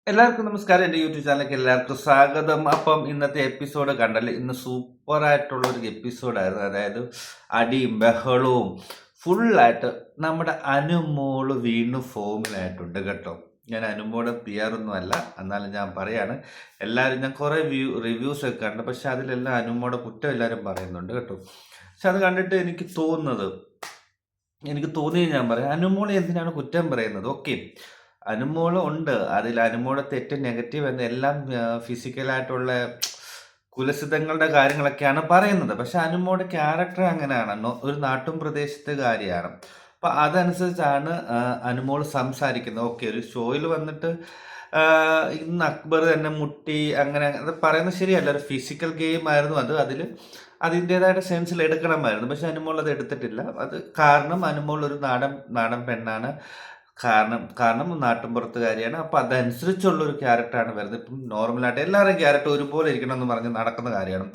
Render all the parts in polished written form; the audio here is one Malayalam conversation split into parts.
എല്ലാവർക്കും നമസ്കാരം. എൻ്റെ യൂട്യൂബ് ചാനലിലേക്ക് എല്ലാവർക്കും സ്വാഗതം. അപ്പം ഇന്നത്തെ എപ്പിസോഡ് കണ്ടല്ലേ, ഇന്ന് സൂപ്പറായിട്ടുള്ള ഒരു എപ്പിസോഡായിരുന്നു. അതായത് അടിയും ബഹളവും ഫുള്ളായിട്ട് നമ്മുടെ അനുമോള് വീണ്ടും ഫോമിലായിട്ടുണ്ട് കേട്ടോ. ഞാൻ അനുമോളുടെ പിയറൊന്നും അല്ല, എന്നാലും ഞാൻ പറയാണ്. എല്ലാവരും ഞാൻ കുറേ റിവ്യൂസ് ഒക്കെ കണ്ടു, പക്ഷെ അതിലെല്ലാം അനുമോളുടെ കുറ്റം എല്ലാവരും പറയുന്നുണ്ട് കേട്ടോ. പക്ഷെ അത് കണ്ടിട്ട് എനിക്ക് തോന്നിയത് ഞാൻ പറയാം, അനുമോളെ എന്തിനാണ് കുറ്റം പറയുന്നത്? ഓക്കെ, അനുമോള് ഉണ്ട്. അതിൽ അനുമോളെ തെറ്റ് നെഗറ്റീവ് എന്ന എല്ലാം ഫിസിക്കലായിട്ടുള്ള കുലസിതങ്ങളുടെ കാര്യങ്ങളൊക്കെയാണ് പറയുന്നത്. പക്ഷെ അനുമോളുടെ ക്യാരക്ടർ അങ്ങനെയാണ്. ഒരു നാട്ടും പ്രദേശത്തുകാരിയാണ്. അപ്പം അതനുസരിച്ചാണ് അനുമോൾ സംസാരിക്കുന്നത്. ഓക്കെ, ഒരു ഷോയിൽ വന്നിട്ട് ഇന്ന് അക്ബർ തന്നെ മുട്ടി അങ്ങനെ അത് പറയുന്നത് ശരിയല്ല. ഒരു ഫിസിക്കൽ ഗെയിം ആയിരുന്നു അത്. അതിൻ്റെതായിട്ട് സെൻസിൽ എടുക്കണമായിരുന്നു. പക്ഷെ അനുമോൾ അത് എടുത്തിട്ടില്ല. അത് കാരണം അനുമോൾ ഒരു നാടൻ നാടൻ പെണ്ണാണ്. കാരണം നാട്ടിൻപുറത്തുകാരിയാണ്. അപ്പോൾ അതനുസരിച്ചുള്ളൊരു ക്യാരക്ടറാണ് വരുന്നത്. ഇപ്പം നോർമലായിട്ട് എല്ലാവരുടെയും ക്യാരക്ടർ ഒരുപോലെ ഇരിക്കണം എന്ന് പറഞ്ഞ് നടക്കുന്ന കാര്യമാണ്.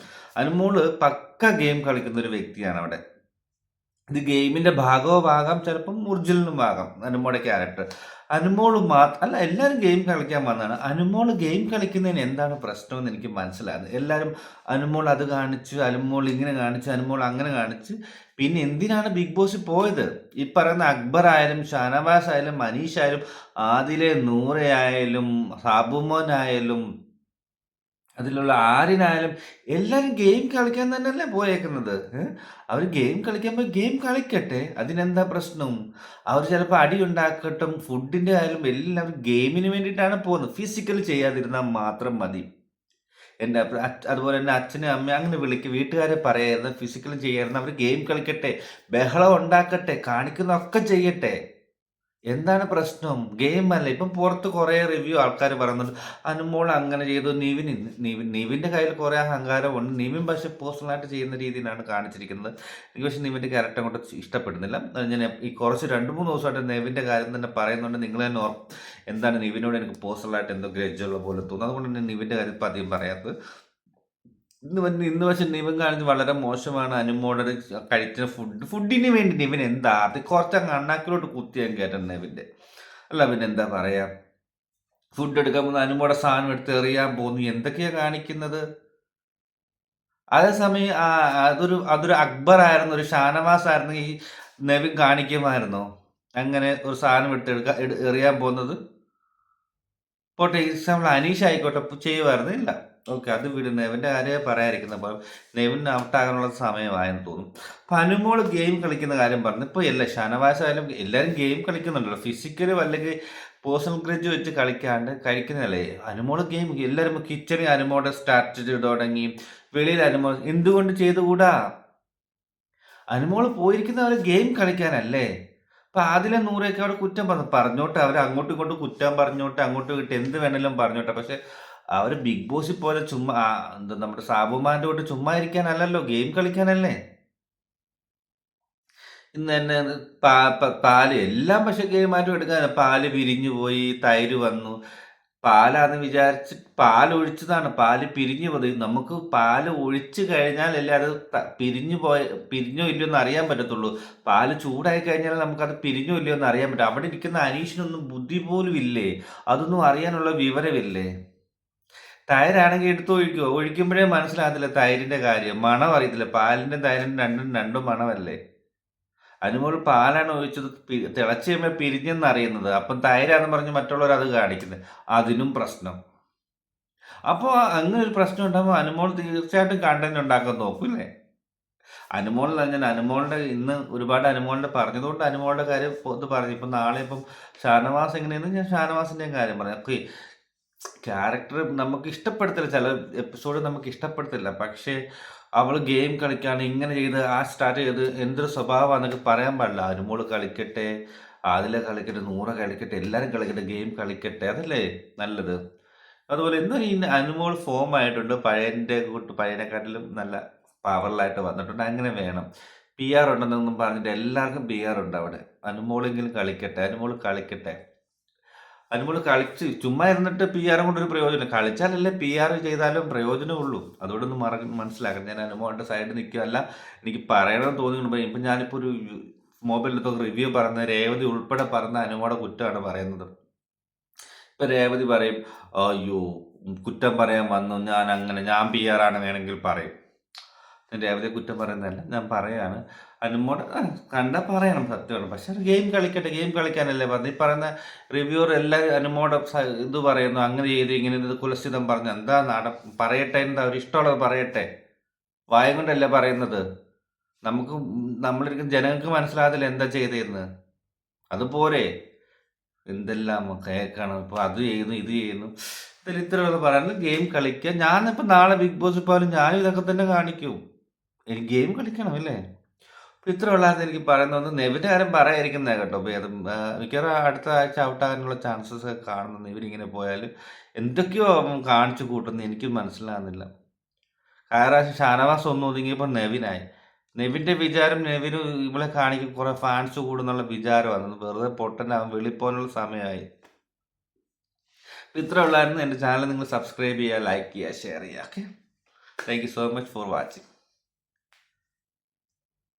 അനുമോള് പക്ക ഗെയിം കളിക്കുന്ന ഒരു വ്യക്തിയാണ് അവിടെ. ഇത് ഗെയിമിന്റെ ഭാഗമാകാം, ചിലപ്പം ഒറിജിനലും ആകാം അനുമോളുടെ ക്യാരക്ടർ. അനുമോള് അല്ല, എല്ലാവരും ഗെയിം കളിക്കാൻ വന്നതാണ്. അനുമോള് ഗെയിം കളിക്കുന്നതിന് എന്താണ് പ്രശ്നമെന്ന് എനിക്ക് മനസ്സിലാകുന്നത്. എല്ലാവരും അനുമോൾ അത് കാണിച്ചു, അനുമോൾ ഇങ്ങനെ കാണിച്ചു, അനുമോൾ അങ്ങനെ കാണിച്ച്. പിന്നെ എന്തിനാണ് ബിഗ് ബോസ് പോയത്? ഈ പറയുന്ന അക്ബർ ആയാലും ഷാനവാസ് ആയാലും മനീഷ് ആയാലും ആദിലെ നൂറയായാലും സാബുമോനായാലും അതിലുള്ള ആരിനായാലും എല്ലാവരും ഗെയിം കളിക്കാൻ തന്നെയല്ലേ പോയേക്കുന്നത്. അവർ ഗെയിം കളിക്കുമ്പോൾ ഗെയിം കളിക്കട്ടെ, അതിനെന്താ പ്രശ്നം? അവർ ചിലപ്പോൾ അടി ഉണ്ടാക്കട്ടും, ഫുഡിൻ്റെ ആയാലും എല്ലാം ഗെയിമിന് വേണ്ടിയിട്ടാണ് പോകുന്നത്. ഫിസിക്കൽ ചെയ്യാതിരുന്നാൽ മാത്രം മതി. അതുപോലെ തന്നെ അച്ഛനും അമ്മയും അങ്ങനെ വീട്ടുകാരെ പറയരുത്, ഫിസിക്കൽ ചെയ്യായിരുന്നു. അവർ ഗെയിം കളിക്കട്ടെ, ബഹളം ഉണ്ടാക്കട്ടെ, കാണിക്കുന്നതൊക്കെ ചെയ്യട്ടെ. എന്താണ് പ്രശ്നം? ഗെയിം അല്ല. ഇപ്പം പുറത്ത് കുറേ റിവ്യൂ ആൾക്കാർ പറയുന്നുണ്ട്, അനുമോൾ അങ്ങനെ ചെയ്തു, നിവിൻ്റെ കയ്യിൽ കുറേ അഹങ്കാരമുണ്ട്. നിവിൻ പക്ഷെ പേഴ്സണലായിട്ട് ചെയ്യുന്ന രീതിയിലാണ് കാണിച്ചിരിക്കുന്നത്. എനിക്ക് പക്ഷേ നിവിൻ്റെ ക്യാരക്ടർ അങ്ങോട്ട് ഇഷ്ടപ്പെടുന്നില്ല. ഞാൻ ഈ കുറച്ച് 2-3 ദിവസമായിട്ട് നിവിൻ്റെ കാര്യം തന്നെ പറയുന്നുണ്ട്. നിങ്ങൾ തന്നെ എന്താണ് നിവിനോട് എനിക്ക് പേഴ്സണലായിട്ട് എന്തോ ഗ്രഡ്ജുള്ള പോലെ തോന്നുന്നു. അതുകൊണ്ട് തന്നെ നിവിൻ്റെ കാര്യം ഇപ്പം അധികം പറയാത്തത്. ഇന്ന് പക്ഷെ നിവിൻ കാണിച്ച് വളരെ മോശമാണ്. അനുമോളുടെ കഴിച്ച ഫുഡിന് വേണ്ടി നിവിൻ എന്താ അത് കുറച്ചങ്ങ് അണ്ണാക്കിലോട്ട് കുത്തിയാൻ കേട്ടൻ നിവിൻ്റെ. അല്ല പിന്നെ എന്താ പറയാ, ഫുഡ് എടുക്കാൻ പോകുന്ന അനുമോടെ സാധനം എടുത്ത് എറിയാൻ പോകുന്നു, എന്തൊക്കെയാ കാണിക്കുന്നത്? അതേസമയം അതൊരു അക്ബർ ആയിരുന്നു, ഒരു ഷാനവാസ് ആയിരുന്നു, ഈ നിവിൻ കാണിക്കുമായിരുന്നോ അങ്ങനെ ഒരു സാധനം എറിയാൻ പോകുന്നത്? പോട്ടെ, എക്സാമ്പിൾ അനീഷ് ആയിക്കോട്ടെ ചെയ്യുമായിരുന്നു. ഇല്ല, ഓക്കെ, അത് വിട്. നെവിൻ്റെ കാര്യം പറയാതിരിക്കുന്നത്. അപ്പോൾ നെവിൻ ഔട്ടാകാനുള്ള സമയമായെന്ന് തോന്നും. അപ്പം അനുമോൾ ഗെയിം കളിക്കുന്ന കാര്യം പറഞ്ഞു. ഇപ്പോൾ എല്ലാ ഷാനവാസ് ആയാലും എല്ലാവരും ഗെയിം കളിക്കുന്നുണ്ടല്ലോ. ഫിസിക്കലും അല്ലെങ്കിൽ പേഴ്സണൽ ഗ്രഡ്ജ് വെച്ച് കളിക്കാണ്ട് കഴിക്കുന്നതല്ലേ അനുമോൾ ഗെയിം. എല്ലാവരും കിച്ചണിൽ അനുമോളുടെ സ്ട്രാറ്റജി തുടങ്ങി, വെളിയിൽ അനുമോൾ എന്തുകൊണ്ട് ചെയ്തുകൂടാ? അനുമോൾ പോയിരിക്കുന്നവർ ഗെയിം കളിക്കാനല്ലേ. അപ്പം ആദിലെ നൂറൊക്കെ അവിടെ കുറ്റം പറഞ്ഞോട്ടെ, അവർ അങ്ങോട്ടും ഇങ്ങോട്ടും കുറ്റം പറഞ്ഞോട്ടെ, അങ്ങോട്ടും ഇങ്ങോട്ടും എന്ത് വേണമെങ്കിലും പറഞ്ഞോട്ടെ. പക്ഷെ അവർ ബിഗ് ബോസിൽ പോലെ ചുമ്മാ എന്താ നമ്മുടെ സാബുമാൻ്റെ കൂട്ട് ചുമ്മാ ഇരിക്കാനല്ലല്ലോ, ഗെയിം കളിക്കാനല്ലേ. ഇന്ന് തന്നെ പാല് എല്ലാം പക്ഷെ ഗെയിമായിട്ടും എടുക്കാൻ. പാല് പിരിഞ്ഞു പോയി, തൈര് വന്നു. പാലാന്ന് വിചാരിച്ച് പാലൊഴിച്ചതാണ്, പാല് പിരിഞ്ഞു പോയി. നമുക്ക് പാല് ഒഴിച്ചു കഴിഞ്ഞാലല്ലേ അത് പിരിഞ്ഞോ ഇല്ലയോ എന്ന് അറിയാൻ പറ്റത്തുള്ളൂ. പാല് ചൂടായി കഴിഞ്ഞാൽ നമുക്കത് പിരിഞ്ഞോ ഇല്ലയോ എന്ന് അറിയാൻ പറ്റും. അവിടെ ഇരിക്കുന്ന അനീഷിനൊന്നും ബുദ്ധി പോലും ഇല്ലേ? അതൊന്നും അറിയാനുള്ള വിവരമില്ലേ? തൈരാണെങ്കിൽ എടുത്ത് ഒഴിക്കുമോ? ഒഴിക്കുമ്പോഴേ മനസ്സിലാകത്തില്ല തൈരിന്റെ കാര്യം. മണം അറിയത്തില്ല. പാലിന്റെ തൈരിന്റെ രണ്ടും മണമല്ലേ. അനുമോൾ പാലാണ് ഒഴിച്ചത്, തിളച്ച് കഴിയുമ്പോൾ പിരിഞ്ഞെന്ന് അറിയുന്നത്. അപ്പം തൈരാന്ന് പറഞ്ഞ് മറ്റുള്ളവർ അത് കാണിക്കുന്നത്, അതിനും പ്രശ്നം. അപ്പോൾ അങ്ങനെ ഒരു പ്രശ്നം ഉണ്ടാകുമ്പോൾ അനുമോൾ തീർച്ചയായിട്ടും കണ്ടന്റ് ഉണ്ടാക്കാൻ നോക്കൂല്ലേ. അനുമോൾ ഞാൻ അനുമോളുടെ ഇന്ന് ഒരുപാട് അനുമോളുടെ പറഞ്ഞതുകൊണ്ട് അനുമോളുടെ കാര്യം ഇത് പറഞ്ഞു. ഇപ്പം നാളെ ഇപ്പം ഷാനവാസ് എങ്ങനെയെന്ന് ഞാൻ ഷാനവാസിൻ്റെയും കാര്യം പറഞ്ഞു. ഓക്കെ, ക്യാരക്ടർ നമുക്ക് ഇഷ്ടപ്പെടുത്തില്ല, ചില എപ്പിസോഡ് നമുക്ക് ഇഷ്ടപ്പെടുത്തില്ല. പക്ഷേ അവൾ ഗെയിം കളിക്കാണ്, ഇങ്ങനെ ചെയ്ത് സ്റ്റാർട്ട് ചെയ്ത് എന്തൊരു സ്വഭാവമാണെന്നൊക്കെ പറയാൻ പാടില്ല. അനുമോള് കളിക്കട്ടെ, ആദില കളിക്കട്ടെ, നൂറ കളിക്കട്ടെ, എല്ലാവരും കളിക്കട്ടെ, ഗെയിം കളിക്കട്ടെ, അതല്ലേ നല്ലത്. അതുപോലെ ഇന്ന് ഈ അനുമോൾ ഫോം ആയിട്ടുണ്ട്. പഴയതിനെക്കാട്ടിലും നല്ല പവറിലായിട്ട് വന്നിട്ടുണ്ട്. അങ്ങനെ വേണം. പി ആർ ഉണ്ടെന്നൊന്നും പറഞ്ഞിട്ട് എല്ലാവർക്കും പി ആർ ഉണ്ട് അവിടെ. അനുമോളെങ്കിലും കളിക്കട്ടെ, അനുമോൾ കളിക്കട്ടെ. അനുമോൾ കളിച്ച് ചുമ്മാ ഇരുന്നിട്ട് പി ആറും കൊണ്ടൊരു പ്രയോജനം. കളിച്ചാലല്ലേ പി ആർ ചെയ്താലും പ്രയോജനമുള്ളൂ. അതോടൊന്ന് മനസ്സിലാക്കണം. ഞാൻ അനുമോളുടെ സൈഡിൽ നിൽക്കുകയല്ല, എനിക്ക് പറയണമെന്ന് തോന്നിയിട്ടുണ്ട്. ഇപ്പം ഞാനിപ്പോൾ ഒരു മൊബൈലിലൊക്കെ റിവ്യൂ പറഞ്ഞ രേവതി ഉൾപ്പെടെ പറഞ്ഞ അനുമോളുടെ കുറ്റമാണ് പറയുന്നത്. ഇപ്പൊ രേവതി പറയും, അയ്യോ കുറ്റം പറയാൻ വന്നു, ഞാൻ PR ആണ് വേണമെങ്കിൽ പറയും. ഞാൻ രേവതിയെ കുറ്റം പറയുന്നതല്ല, ഞാൻ പറയാണ്. അനുമോട് കണ്ടാൽ പറയണം, സത്യമാണ്. പക്ഷെ അത് ഗെയിം കളിക്കട്ടെ, ഗെയിം കളിക്കാനല്ലേ പറഞ്ഞത്. ഈ പറയുന്ന റിവ്യൂവർ എല്ലാം അനുമോടെ ഇത് പറയുന്നു, അങ്ങനെ ചെയ്ത് ഇങ്ങനെ ഇത് കുലസ്ഥിതം പറഞ്ഞു. എന്താ പറയട്ടെ, എന്താ ഒരു ഇഷ്ടമുള്ളത് പറയട്ടെ, വായ കൊണ്ടല്ലേ പറയുന്നത്. നമുക്ക് നമ്മളിരിക്കുന്ന ജനങ്ങൾക്ക് മനസ്സിലാകത്തില്ല എന്താ ചെയ്തതെന്ന്. അതുപോലെ എന്തെല്ലാം കേൾക്കണം. ഇപ്പൊ അത് ചെയ്യുന്നു, ഇത് ചെയ്യുന്നു. ഇതിൽ ഇത്രയുള്ള പറയുന്നത് ഗെയിം കളിക്കുക. ഞാനിപ്പോൾ നാളെ ബിഗ് ബോസ് പോയാലും ഞാനും ഇതൊക്കെ തന്നെ കാണിക്കും. എനിക്ക് ഗെയിം കളിക്കണം അല്ലേ. അപ്പൊ ഇത്രയുള്ളായിരുന്നു എനിക്ക് പറയുന്നത്. നെവിൻ്റെ കാര്യം പറയാതിരിക്കുന്നത് കേട്ടോ. ഭേദം. മിക്കവാറും അടുത്ത ആഴ്ച ഔട്ടാകാനുള്ള ചാൻസസ് ഒക്കെ കാണുന്നു. നെവിൻ പോയാൽ എന്തൊക്കെയോ അവൻ കാണിച്ചു കൂട്ടുന്നു, എനിക്കും മനസ്സിലാകുന്നില്ല. കഴിഞ്ഞ ഷാനവാസ് ഒന്ന് ഒതുങ്ങിയപ്പോൾ നെവിനായി. നെവിൻ്റെ വിചാരം നെവിന് ഇവളെ കാണിക്കും കുറെ ഫാൻസ് കൂടുന്നുള്ള വിചാരമാണ്. വെറുതെ പൊട്ടനാവും, വെളിപ്പോനുള്ള സമയമായി. ഇത്ര ഉള്ളായിരുന്നു. എൻ്റെ ചാനൽ നിങ്ങൾ സബ്സ്ക്രൈബ് ചെയ്യുക, ലൈക്ക് ചെയ്യുക, ഷെയർ ചെയ്യുക. Okay, thank you so much for watching.